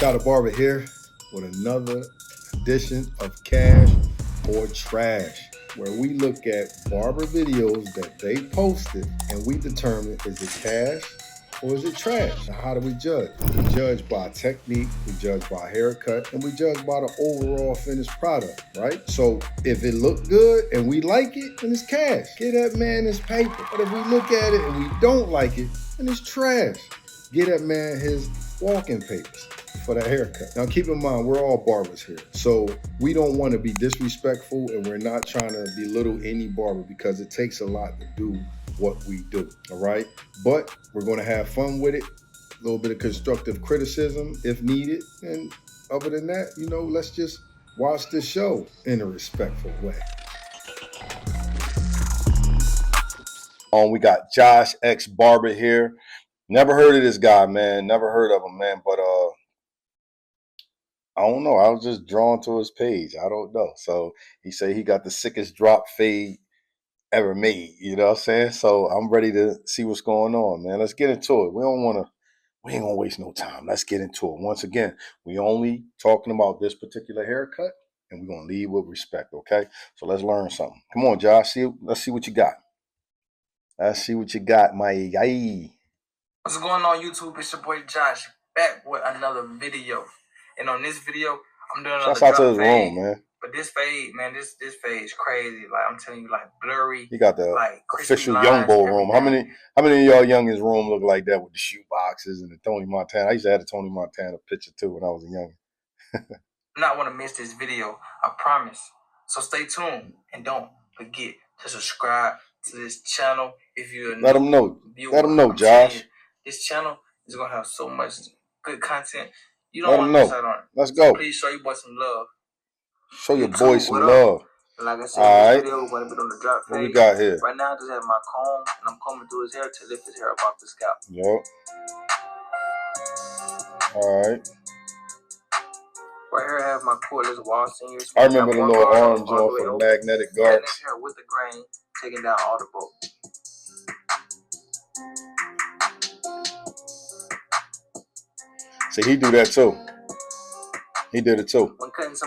Got a barber here with another edition of Cash or Trash, where we look at barber videos that they posted and we determine, is it cash or is it trash? Now, how do we judge? We judge by technique, we judge by haircut, and we judge by the overall finished product, right? So if it looked good and we like it, then it's cash. Get that man his paper. But if we look at it and we don't like it, then it's trash. Get that man his walking papers for the haircut. Now keep in mind, we're all barbers here. So we don't want to be disrespectful, and we're not trying to belittle any barber because it takes a lot to do what we do, all right? But we're going to have fun with it, a little bit of constructive criticism if needed. And other than that, let's just watch this show in a respectful way. We got Josh X Barber here. Never heard of this guy, man. Never heard of him, man. But I don't know. I was just drawn to his page. I don't know. So he said he got the sickest drop fade ever made. You know what I'm saying? So I'm ready to see what's going on, man. Let's get into it. We ain't gonna waste no time. Let's get into it. Once again, we only talking about this particular haircut, and we're gonna lead with respect, okay? So let's learn something. Come on, Josh. Let's see what you got. Let's see what you got, my guy. What's going on, YouTube? It's your boy Josh, back with another video. And on this video, I'm doing another drop fade. Room, man. But this fade, man, this fade is crazy. Like, I'm telling you, like, blurry. He got the like official Young Boy room. How many of y'all youngins' room look like that with the shoe boxes and the Tony Montana? I used to have a Tony Montana picture too when I was a young. Not want to miss this video, I promise. So stay tuned and don't forget to subscribe to this channel if you're Let them know. Let them know, Josh. This channel is gonna have so much good content. You don't want to miss out on it. Let's go. So please show your boy some love. Show your boy some love. Like I said, this video we're gonna be on the drop fade. What we got here? Right now I just have my comb and I'm combing through his hair to lift his hair up off the scalp. Yep. Alright. Right here I have my cordless wall seniors. I remember the little orange on for the magnetic guards. His hair with the grain, taking down all the bolt. See, he do that too. He did it too.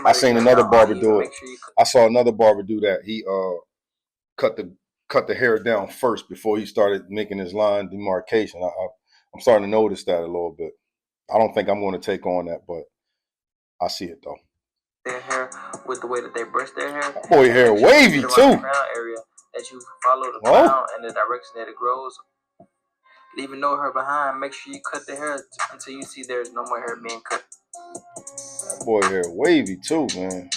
I seen another barber do it. I saw another barber do that. He cut the hair down first before he started making his line demarcation. I'm starting to notice that a little bit. I don't think I'm going to take on that, but I see it though. Their hair with the way that they brush their hair. That boy hair wavy too. The crown area that you follow the crown and the direction that it grows. Leaving no hair behind. Make sure you cut the hair until you see there's no more hair being cut. That boy hair wavy too, man.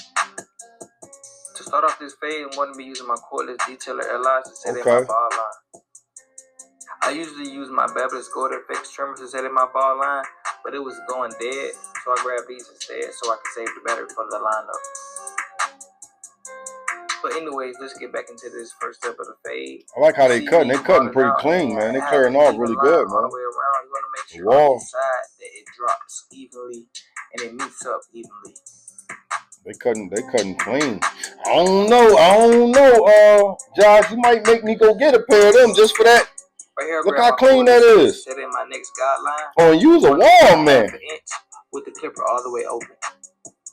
To start off this fade, I'm going to be using my cordless detailer LIs to set in my ball line. I usually use my Babyliss Gold FX trimmer to set in my ball line, but it was going dead, so I grabbed these instead so I could save the battery for the lineup. But anyways, let's get back into this first step of the fade. I like how they cutting. They cutting pretty clean, man. They clearing off really good, man. All the way around. You want to make sure on the side that it drops evenly and it meets up evenly. They cutting clean. I don't know, Josh, you might make me go get a pair of them just for that. Right here, look how clean that is. Set in my next guideline. Oh, and use a wall, man. With the clipper all the way open.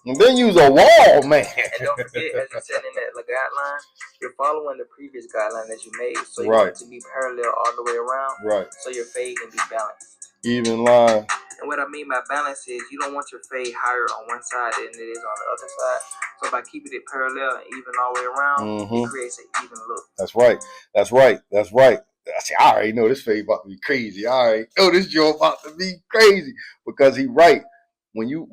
And then use a wall, man. And don't forget, as you set in that guideline, you're following the previous guideline that you made, so you want it to be parallel all the way around. Right. So your fade can be balanced. Even line. And what I mean by balance is you don't want your fade higher on one side than it is on the other side. So by keeping it parallel and even all the way around, it creates an even look. That's right. That's right. That's right. I say, I already know this fade about to be crazy. I already know this joint about to be crazy because he right. When your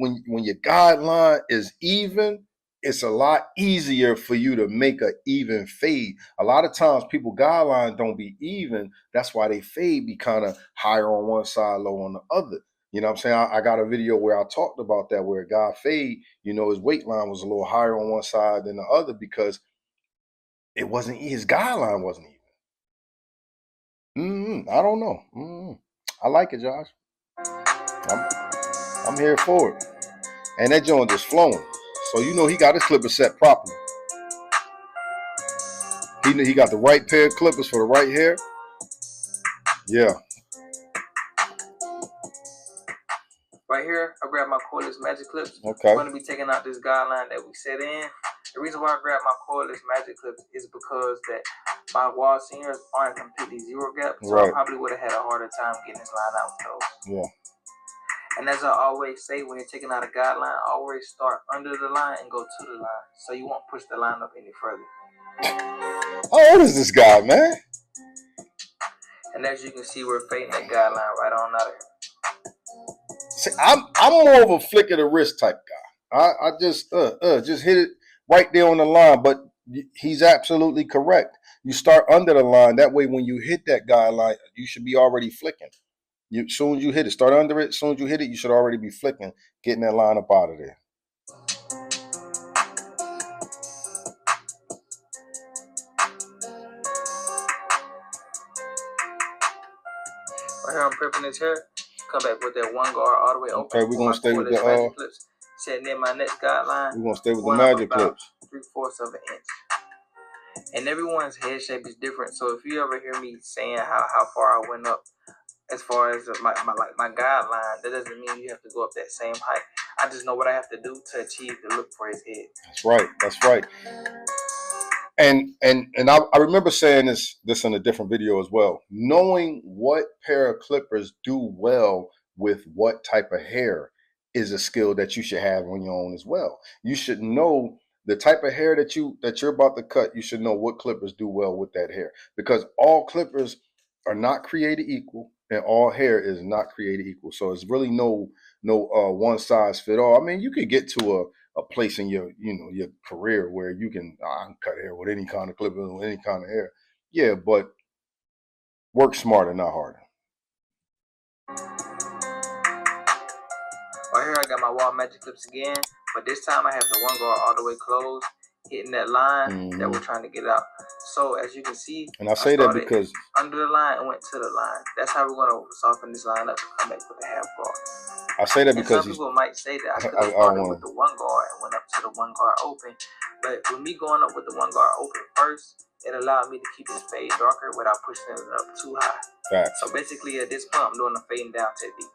guideline is even, it's a lot easier for you to make an even fade. A lot of times people guidelines don't be even. That's why they fade be kind of higher on one side, low on the other. You know what I'm saying? I got a video where I talked about that, where a guy fade, his weight line was a little higher on one side than the other because it wasn't, his guideline wasn't even. I don't know. I like it, Josh. I'm here for it. And that joint just flowing. So he got his clippers set properly. He got the right pair of clippers for the right hair. Yeah. Right here, I grab my cordless magic clips. Okay. I'm going to be taking out this guideline that we set in. The reason why I grabbed my cordless magic clips is because that my wall seams aren't completely zero gap, so I probably would have had a harder time getting this line out with those. Yeah. And as I always say, when you're taking out a guideline, always start under the line and go to the line, so you won't push the line up any further. How old is this guy, man? And as you can see, we're fading that guideline right on out of here. See, I'm more of a flick of the wrist type guy. I just hit it right there on the line, but he's absolutely correct. You start under the line. That way, when you hit that guideline, you should be already flicking. As soon as you hit it, start under it. As soon as you hit it, you should already be flicking, getting that line up out of there. Right here, I'm prepping this hair. Come back with that one guard all the way open. Okay, we're gonna stay with the magic clips. Setting in my next guideline. We're gonna stay with the magic clips. 3/4 of an inch. And everyone's head shape is different. So if you ever hear me saying how far I went up as far as my guideline, that doesn't mean you have to go up that same height. I just know what I have to do to achieve the look for his head. That's right. That's right. And I remember saying this in a different video as well. Knowing what pair of clippers do well with what type of hair is a skill that you should have on your own as well. You should know the type of hair that you're about to cut. You should know what clippers do well with that hair, because all clippers are not created equal, and all hair is not created equal. So it's really no one size fit all. I mean, you could get to a place in your career where you can cut hair with any kind of clippers, with any kind of hair. Yeah, but work smarter, not harder. Right here, I got my wall magic clips again, but this time I have the one guard all the way closed, hitting that line that we're trying to get out. So as you can see, and I say that because under the line and went to the line. That's how we're gonna soften this line up and come back with a half guard. I say that because some people might say that I could have started with the one guard and went up to the one guard open, but with me going up with the one guard open first, it allowed me to keep this fade darker without pushing it up too high. Facts. So basically at this point, I'm doing a fading down technique.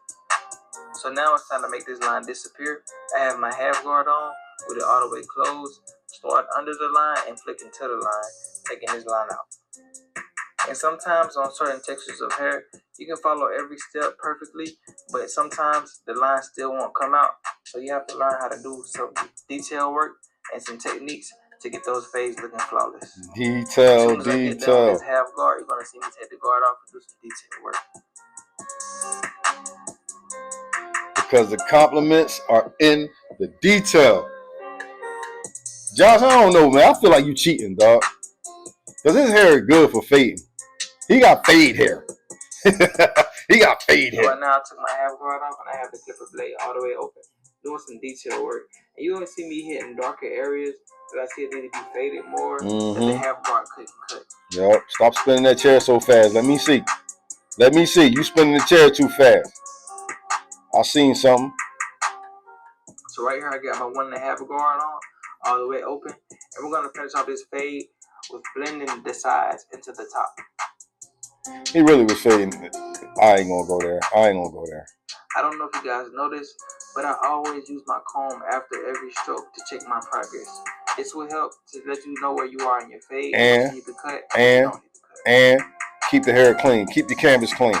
So now it's time to make this line disappear. I have my half guard on with it all the way closed. Start under the line and flicking to the line, taking this line out. And sometimes on certain textures of hair, you can follow every step perfectly, but sometimes the line still won't come out. So you have to learn how to do some detail work and some techniques to get those fades looking flawless. Detail. As soon as I get done with this half guard, you're going to see me take the guard off and do some detail work. Because the compliments are in the detail. Josh, I don't know, man. I feel like you cheating, dog. Because his hair is good for fading. He got fade hair. He got fade hair. Right now, I took my half guard off and I have the clipper blade all the way open, doing some detail work. And you're going to see me hitting darker areas that I see it need to be faded more, that the half guard couldn't cut. Yup. Stop spinning that chair so fast. Let me see. Let me see. You spinning the chair too fast. I seen something. So right here, I got my 1.5 guard on, all the way open. And we're going to finish off this fade with blending the sides into the top. He really was fading. I ain't gonna go there. I don't know if you guys noticed, but I always use my comb after every stroke to check my progress. This will help to let you know where you are in your fade. And you need to cut, and keep the hair clean. Keep the canvas clean.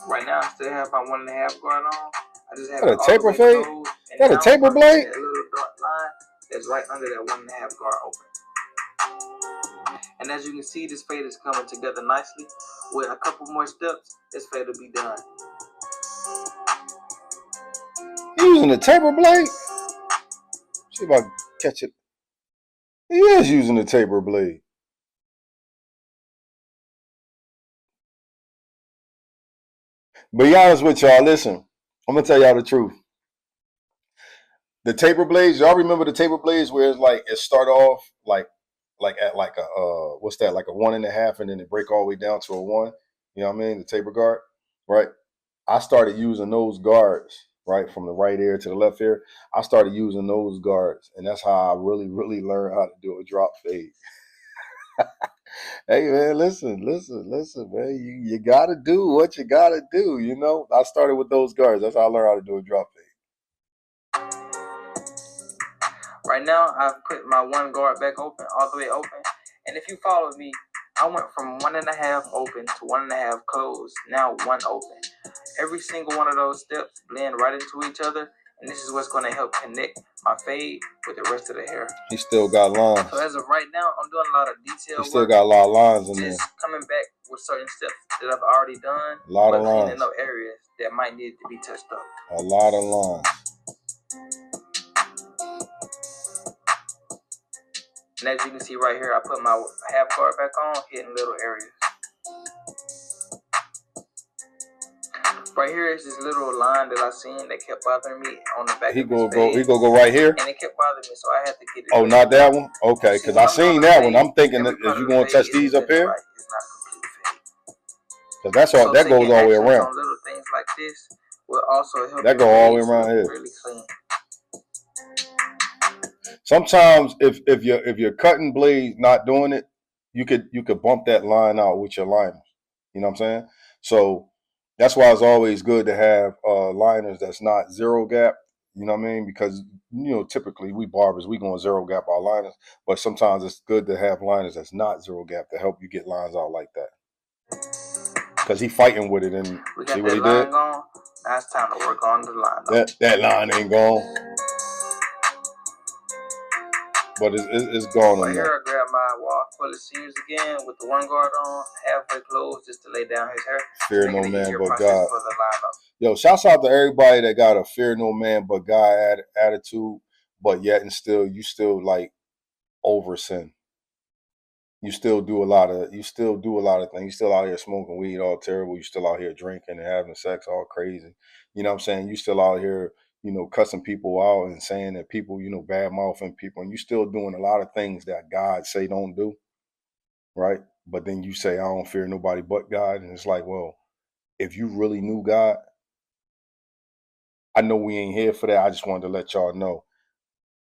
Right now, I still have my 1.5 guard on. I just have a taper fade. Got a taper blade. That little dark line that's right under that 1.5 guard open. And as you can see, this fade is coming together nicely. With a couple more steps, this fade will be done. You using a taper blade? See if I can catch it. He is using a taper blade. Be honest with y'all. Listen, I'm gonna tell y'all the truth. The taper blades, y'all remember the taper blades where it's like it start off like at like a what's that, like a 1.5, and then it break all the way down to a 1. You know what I mean? The taper guard, right? I started using those guards, right, from the right ear to the left ear. I started using those guards, and that's how I really learned how to do a drop fade. Hey man, listen, man. You gotta do what you gotta do. You know, I started with those guards. That's how I learned how to do a drop fade. Right now, I've put my one guard back open, all the way open. And if you follow me, I went from 1.5 open to 1.5 closed. Now 1 open. Every single one of those steps blend right into each other, and this is what's going to help connect my fade with the rest of the hair. He still got lines. So as of right now, I'm doing a lot of detail work. He still got a lot of lines in there. Just coming back with certain steps that I've already done. A lot of lines. Cleaning up areas that might need to be touched up. A lot of lines. And as you can see right here, I put my half guard back on, hitting little areas. Right here is this little line that I seen that kept bothering me on the back of his face. He go right here? And it kept bothering me, so I had to get it. Oh, not that one? Okay, because I seen that one. I'm thinking that is you going to touch these up here? Right. It's not complete fade. Because that's all, that goes all the way around. On little things like this will also help. That go all the way around here. Really clean. Sometimes if you're cutting blades not doing it, you could bump that line out with your liners. You know what I'm saying? So that's why it's always good to have liners that's not zero gap. You know what I mean? Because typically we barbers we going zero gap our liners, but sometimes it's good to have liners that's not zero gap to help you get lines out like that. Because he fighting with it, and see what he did. Now it's time to work on the line. That line ain't gone. But it's gone. Right here, I grab my wall full of seams again with the one guard on, halfway closed, just to lay down his hair. Fear no man but God. Yo, shouts out to everybody that got a fear no man but God attitude, but yet and still, you still like over sin. You still do a lot of things. You still out here smoking weed all terrible. You still out here drinking and having sex all crazy. You know what I'm saying? You still out here, cussing people out and saying that people, bad mouthing people, and you still doing a lot of things that God say don't do, right? But then you say, I don't fear nobody but God. And it's like, well, if you really knew God, I know we ain't here for that. I just wanted to let y'all know.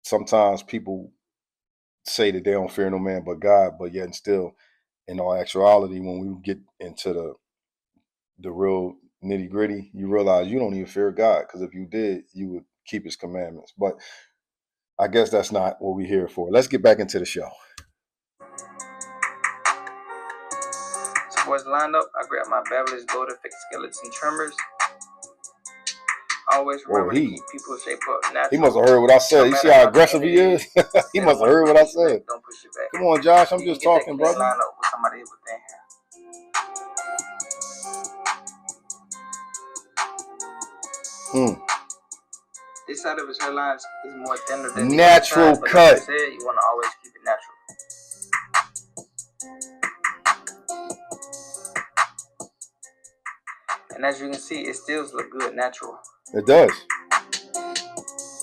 Sometimes people say that they don't fear no man but God, but yet and still, in all actuality, when we get into the real nitty gritty, you realize you don't even fear God, because if you did, you would keep his commandments. But I guess that's not what we're here for. Let's get back into the show. So for his lineup, I grab my Beverly's Golden Fix skeleton trimmers. Always remember to keep people's shape up naturally. He must have heard what I said. You see how aggressive he is? He must have heard what I said. Don't push it back. Come on, Josh. I'm just talking, brother. Line up with somebody with thin hair. This side of his hairline is more thinner than natural the other side, cut. Like I said, you want to always keep it natural. And as you can see, it still looks good natural. It does.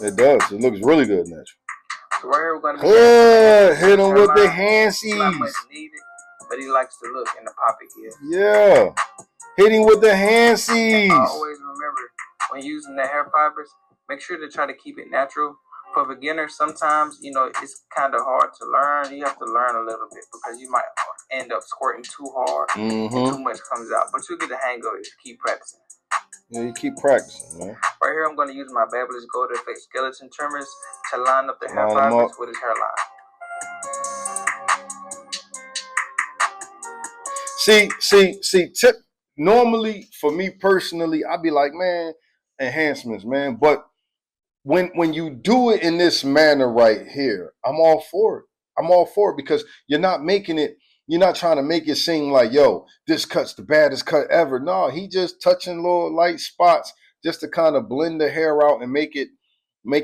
It does. It looks really good natural. So right here we're going to be hit him with the handsies. Not much needed, but he likes to look in the poppy gear. Yeah. Hit him with the handsies. Always remember, when using the hair fibers, make sure to try to keep it natural. For beginners, sometimes, it's kind of hard to learn. You have to learn a little bit because you might end up squirting too hard and too much comes out. But you'll get the hang of it if you keep practicing. Yeah, you keep practicing, man. Right here, I'm going to use my Beverly's Golden Fix skeleton trimmers to line up the hair fibers with his hairline. See, normally, for me personally, I'd be like, man, enhancements, man. But when you do it in this manner right here, I'm all for it. I'm all for it because you're not trying to make it seem like, yo, this cut's the baddest cut ever. No, he just touching little light spots just to kind of blend the hair out and make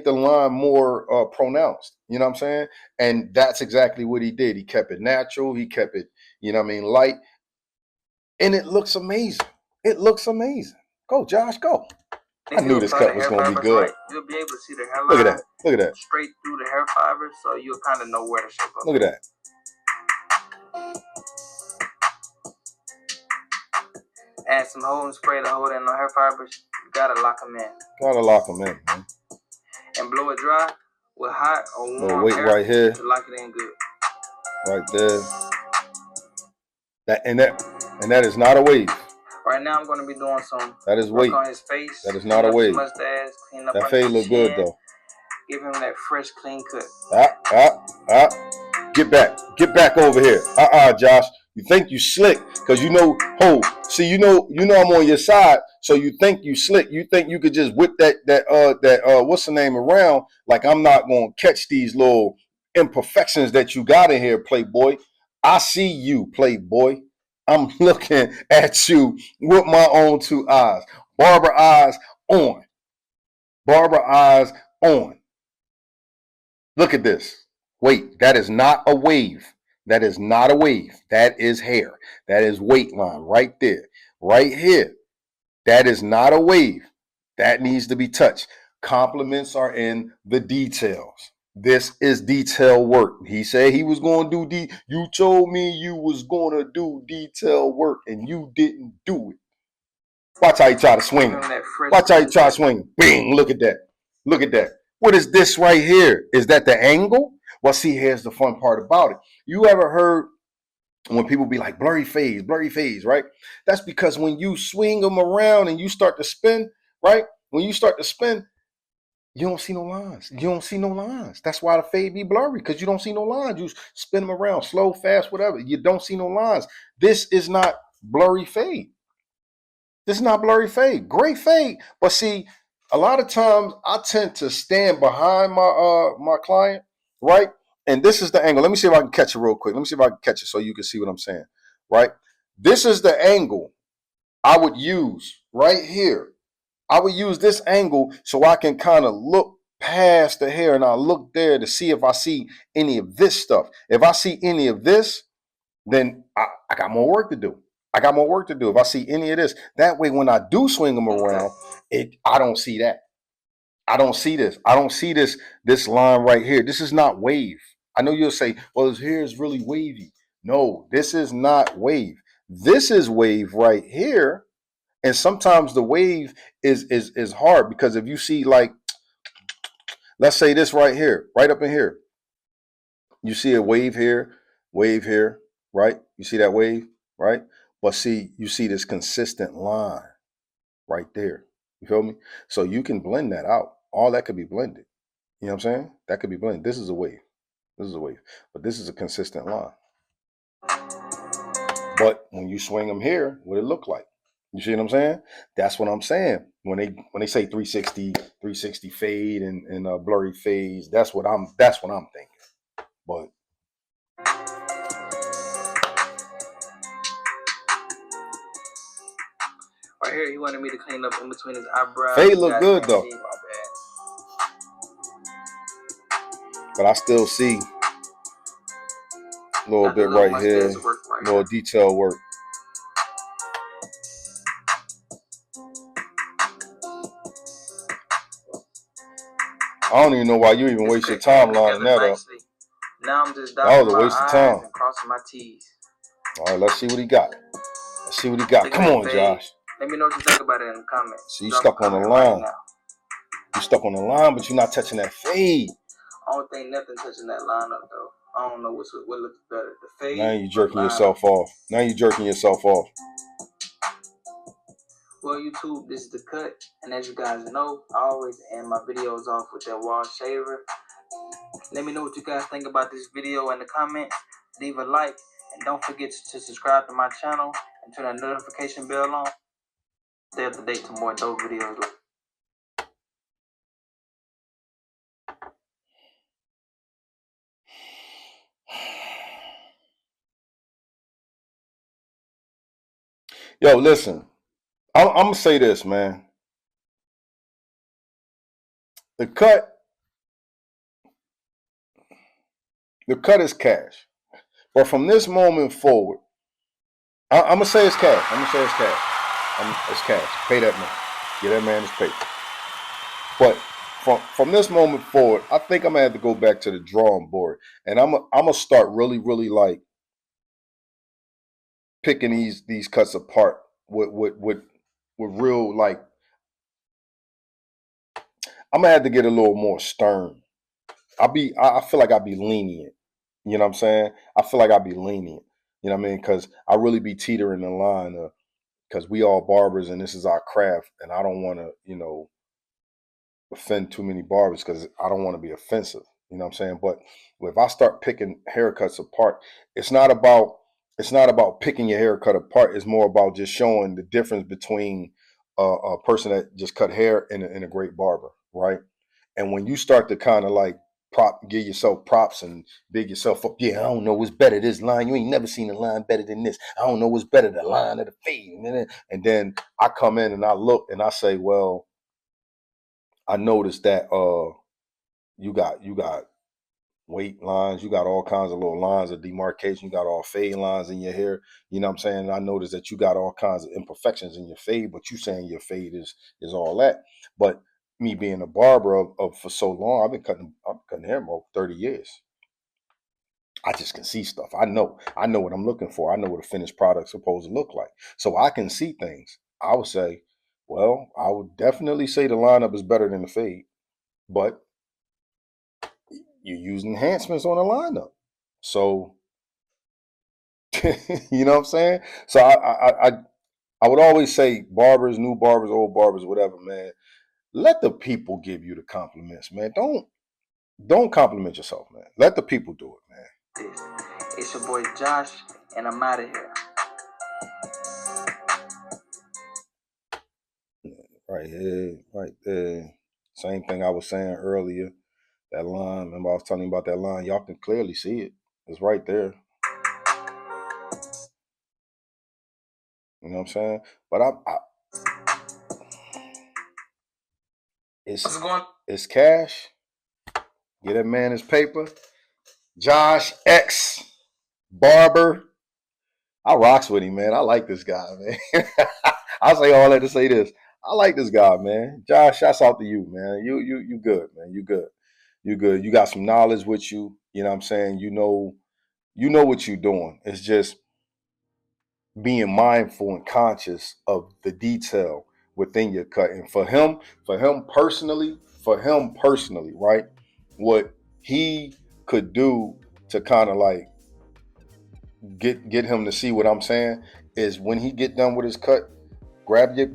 the line more pronounced. You know what I'm saying? And that's exactly what he did. He kept it natural. He kept it, light. And it looks amazing. It looks amazing. Go, Josh, go. I knew this cut was going to be good. Right, you'll be able to see the hairline. Look at that. Look at that. Straight through the hair fibers, so you'll kind of know where to shape up. Look at that. Add some holding spray to hold in the hair fibers. You gotta lock them in. Gotta lock them in, man. And blow it dry with hot or warm weight air right here to lock it in good. Right there. That is not a wave. Right now, I'm going to be doing some that is work weight. on his face. That is not a wave. Mustache, clean up that fade look good though. Give him that fresh, clean cut. Get back over here. Josh. You think you slick because you know. See, you know I'm on your side, so you think you slick. You think you could just whip that what's the name around? Like I'm not gonna catch these little imperfections that you got in here, Playboy. I see you, Playboy. I'm looking at you with my own two eyes. Barber eyes on. Barber eyes on. Look at this. Wait, that is not a wave. That is not a wave. That is hair. That is weight line right there. Right here. That is not a wave. That needs to be touched. Compliments are in the details. This is detail work. He said he was going to do you told me you was going to do detail work and you didn't do it. Watch how you try to swing. Watch how you try to swing. Bing, look at that. Look at that. What is this right here? Is that the angle? Well, see, here's the fun part about it. You ever heard when people be like blurry phase, right? That's because when you swing them around and you start to spin, right? When you start to spin, you don't see no lines. You don't see no lines. That's why the fade be blurry, because you don't see no lines. You spin them around, slow, fast, whatever. You don't see no lines. This is not blurry fade. This is not blurry fade. Great fade. But see, a lot of times I tend to stand behind my client, right? And this is the angle. Let me see if I can catch it real quick. Let me see if I can catch it so you can see what I'm saying, right? This is the angle I would use right here. I would use this angle so I can kind of look past the hair and I look there to see if I see any of this stuff. If I see any of this, then I got more work to do. I got more work to do if I see any of this. That way, when I do swing them around, I don't see that. I don't see this. I don't see this line right here. This is not wave. I know you'll say, well, his hair is really wavy. No, this is not wave. This is wave right here. And sometimes the wave is hard because if you see, like, let's say this right here, right up in here, you see a wave here, right? You see that wave, right? But see, you see this consistent line right there. You feel me? So you can blend that out. All that could be blended. You know what I'm saying? That could be blended. This is a wave. This is a wave. But this is a consistent line. But when you swing them here, what it look like? You see what I'm saying? That's what I'm saying. When they say 360 fade and blurry phase, that's what I'm thinking. But right here, he wanted me to clean up in between his eyebrows. Fade look good though. But I still see a little bit right here, a little detail work. I don't even know why you even waste your time lining that up. Now I'm just dotting my I's and crossing my T's. All right, let's see what he got. Let's see what he got. Come on, Josh. Let me know what you think about it in the comments. So you stuck on the line. You stuck on the line, but you're not touching that fade. I don't think nothing touching that line up though. I don't know what looks better, the fade. Now you jerking yourself off. Now you jerking yourself off. Well, YouTube, this is the cut, and as you guys know, I always end my videos off with that wall shaver. Let me know what you guys think about this video in the comments. Leave a like, and don't forget to subscribe to my channel and turn that notification bell on. Stay up to date to more dope videos. Yo, listen. I'm gonna say this, man. The cut is cash. But from this moment forward, I'm gonna say it's cash. It's cash. Pay that man. Get that man his pay. But from this moment forward, I think I'm gonna have to go back to the drawing board, and I'm gonna start really like picking these cuts apart with real, like, I'm gonna have to get a little more stern. I feel like I'll be lenient. You know what I'm saying? I feel like I'll be lenient. You know what I mean? Because I really be teetering the line of, because we all barbers and this is our craft, and I don't want to, offend too many barbers because I don't want to be offensive. You know what I'm saying? But if I start picking haircuts apart, it's not about picking your haircut apart. It's more about just showing the difference between a person that just cut hair and a great barber, right? And when you start to kind of like give yourself props and big yourself up, yeah, I don't know what's better, this line. You ain't never seen a line better than this. I don't know what's better, the line or the fade. And then I come in and I look and I say, well, I noticed that you got weight lines, you got all kinds of little lines of demarcation, you got all fade lines in your hair. You know what I'm saying? And I noticed that you got all kinds of imperfections in your fade, but you saying your fade is all that. But me being a barber of for so long, I'm cutting hair for over 30 years. I just can see stuff. I know what I'm looking for. I know what a finished product's supposed to look like. So I can see things. I would say, well, I would definitely say the lineup is better than the fade, but you use enhancements on the lineup. So you know what I'm saying? So I would always say barbers, new barbers, old barbers, whatever, man. Let the people give you the compliments, man. Don't compliment yourself, man. Let the people do it, man. It's your boy Josh, and I'm out of here. Right here, right there. Same thing I was saying earlier. That line, remember I was telling you about that line. Y'all can clearly see it. It's right there. You know what I'm saying? But it's cash. Get that man his paper. Josh X Barber. I rocks with him, man. I like this guy, man. I say all that to say this. I like this guy, man. Josh, shouts out to you, man. You good, man. You good. You good. You got some knowledge with you. You know what I'm saying? You know what you're doing. It's just being mindful and conscious of the detail within your cut. And for him personally, right? What he could do to kind of like get him to see what I'm saying is when he get done with his cut, grab your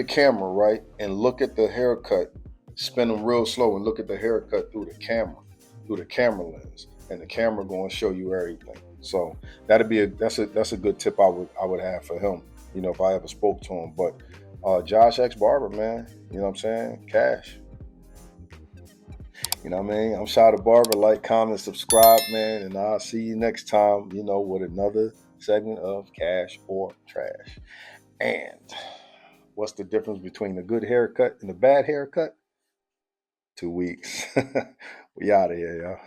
camera, right, and look at the haircut, spin them real slow and look at the haircut through the camera lens, and the camera going to show you everything. So that's a good tip I would have for him, if I ever spoke to him. But Josh X Barber, man, you know what I'm saying? Cash. You know what I mean? I'm Shot the Barber. Like, comment, subscribe, man, and I'll see you next time, with another segment of Cash or Trash. And what's the difference between a good haircut and a bad haircut? 2 weeks. We out of here, y'all.